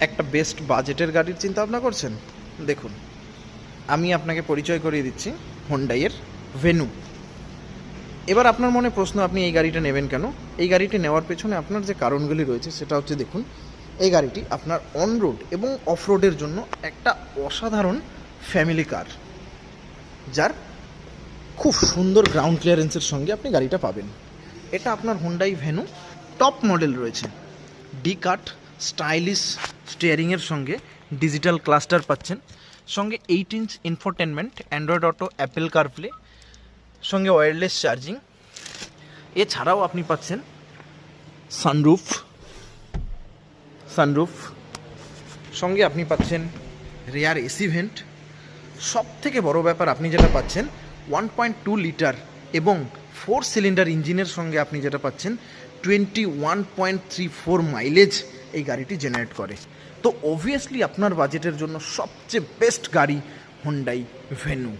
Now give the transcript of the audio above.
একটা বেস্ট বাজেটের গাড়ির চিন্তা ভাবনা করছেন? দেখুন, আমি আপনাকে পরিচয় করিয়ে দিচ্ছি হোন্ডাইয়ের ভেনু। এবার আপনার মনে প্রশ্ন, আপনি এই গাড়িটা নেবেন কেন? এই গাড়িটি নেওয়ার পেছনে আপনার যে কারণগুলি রয়েছে সেটা হচ্ছে, দেখুন, এই গাড়িটি আপনার অন রোড এবং অফ রোডের জন্য একটা অসাধারণ ফ্যামিলি কার, যার খুব সুন্দর গ্রাউন্ড ক্লিয়ারেন্সের সঙ্গে আপনি গাড়িটা পাবেন। এটা আপনার হোন্ডাই ভেনু টপ মডেল রয়েছে, ডি কাট স্টাইলিশ স্টিয়ারিংয়ের সঙ্গে ডিজিটাল ক্লাস্টার পাচ্ছেন, সঙ্গে 8 inch infotainment, Android auto, Apple CarPlay, সঙ্গে ওয়্যারলেস চার্জিং। এছাড়াও আপনি পাচ্ছেন সানরুফ, সঙ্গে আপনি পাচ্ছেন রেয়ার এসি ভেন্ট। সব থেকে বড় ব্যাপার, আপনি যেটা পাচ্ছেন 1.2 লিটার এবং 4 সিলিন্ডার ইঞ্জিনের সঙ্গে আপনি যেটা পাচ্ছেন 21.34 মাইলেজ এই গাড়িটি জেনারেট করে। তো অবভিয়াসলি আপনার বাজেটের জন্য সবচেয়ে বেস্ট গাড়ি হোন্ডাই ভেনু।